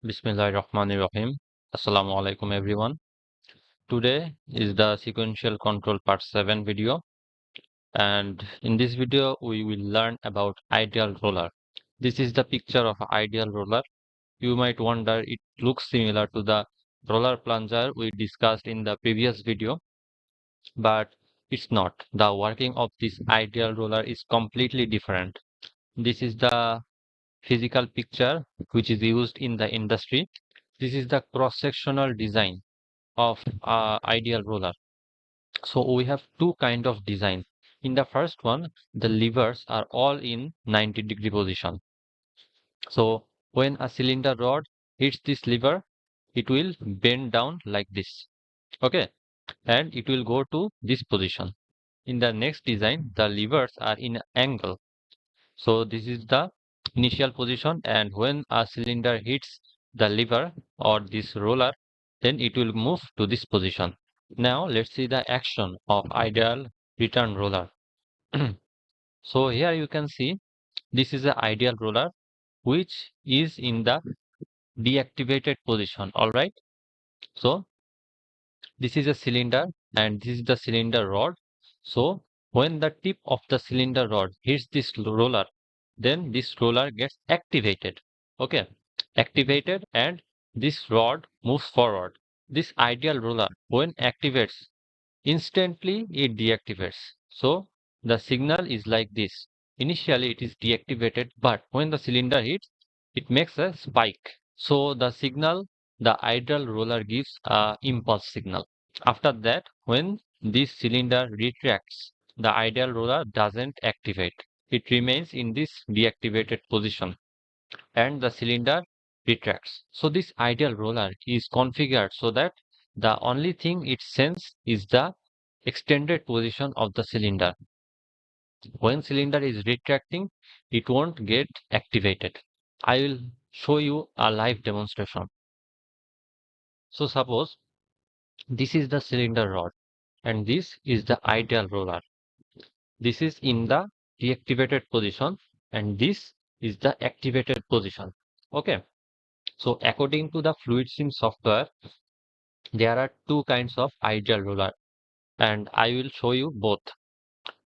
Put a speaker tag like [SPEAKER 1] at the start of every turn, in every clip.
[SPEAKER 1] Bismillahirrahmanirrahim. Assalamu alaikum everyone. Today is the sequential control part 7 video, and in this video we will learn about ideal roller. This is the picture of an ideal roller. You might wonder it looks similar to the roller plunger we discussed in the previous video, but it's not. The working of this ideal roller is completely different. This is the physical picture which is used in the industry. This is the cross-sectional design of ideal roller. So we have two kind of design. In the first one, the levers are all in 90-degree position. So when a cylinder rod hits this lever, it will bend down like this. Okay, and it will go to this position. In the next design, the levers are in angle. So this is the initial position, and when a cylinder hits the lever or this roller, then it will move to this position. Now let's see the action of ideal return roller. So here you can see this is the ideal roller which is in the deactivated position. All right. So this is a cylinder and this is the cylinder rod. So when the tip of the cylinder rod hits this roller, then this roller gets activated. Okay, activated, and this rod moves forward. This ideal roller, when activates, instantly it deactivates. So the signal is like this. Initially it is deactivated, but when the cylinder hits, it makes a spike. So the signal, the ideal roller gives a impulse signal. After that, when this cylinder retracts, the ideal roller doesn't activate. It remains in this deactivated position and the cylinder retracts. So this ideal roller is configured so that the only thing it sends is the extended position of the cylinder. When cylinder is retracting, it won't get activated. I will show you a live demonstration. So suppose this is the cylinder rod and this is the ideal roller. This is in the deactivated position and this is the activated position. Okay. So according to the fluid sim software, there are two kinds of ideal roller and I will show you both.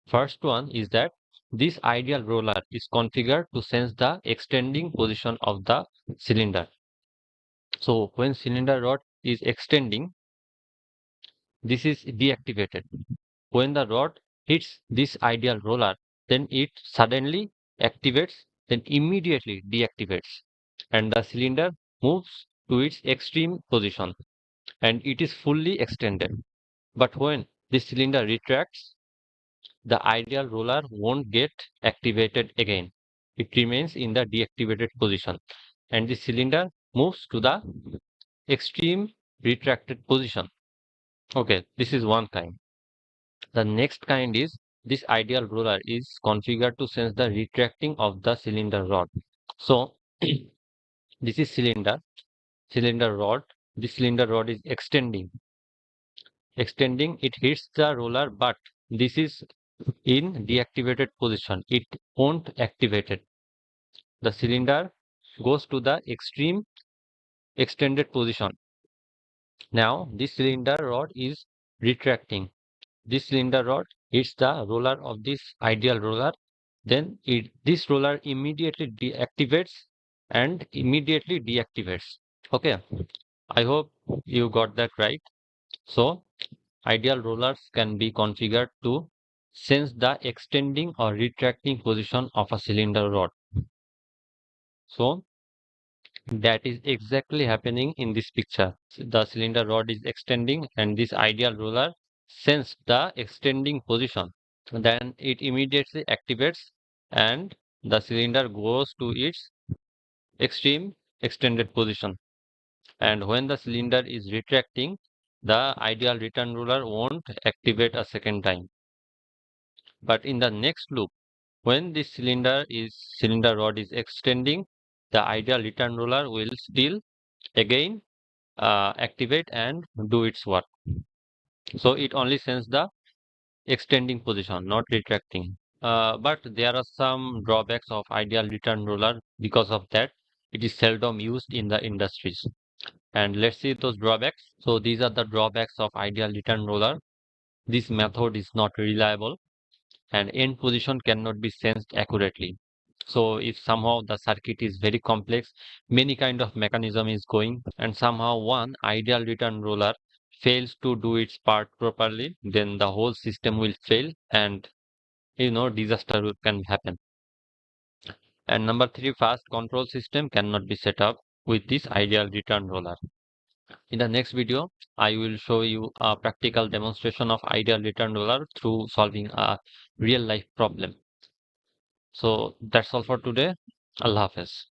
[SPEAKER 1] First one is that this ideal roller is configured to sense the extending position of the cylinder. So when cylinder rod is extending, this is deactivated. When the rod hits this ideal roller, then it suddenly activates, then immediately deactivates, and the cylinder moves to its extreme position and it is fully extended. But when this cylinder retracts, the ideal roller won't get activated again. It remains in the deactivated position and the cylinder moves to the extreme retracted position. Okay, this is one kind. The next kind is this ideal roller is configured to sense the retracting of the cylinder rod. So this is cylinder rod. This cylinder rod is extending. It hits the roller, but this is in deactivated position. It won't activate it. The cylinder goes to the extreme extended position. Now this cylinder rod is retracting. This cylinder rod hits the roller of this ideal roller, then this roller immediately deactivates and immediately deactivates. Okay, I hope you got that right. So ideal rollers can be configured to sense the extending or retracting position of a cylinder rod. So that is exactly happening in this picture. The cylinder rod is extending and this ideal roller sense the extending position. Then it immediately activates and the cylinder goes to its extreme extended position. And when the cylinder is retracting, the ideal return roller won't activate a second time. But in the next loop, when this cylinder rod is extending, the ideal return roller will still again activate and do its work. So it only sends the extending position, not retracting. But there are some drawbacks of ideal return roller because of that. it is seldom used in the industries. And let's see those drawbacks. So these are the drawbacks of ideal return roller. This method is not reliable and end position cannot be sensed accurately. So if somehow the circuit is very complex, many kind of mechanism is going, and somehow one ideal return roller fails to do its part properly, then the whole system will fail and disaster can happen. And number three, fast control system cannot be set up with this ideal return roller. In the next video, I will show you a practical demonstration of ideal return roller through solving a real life problem. So that's all for today. Allah Hafiz.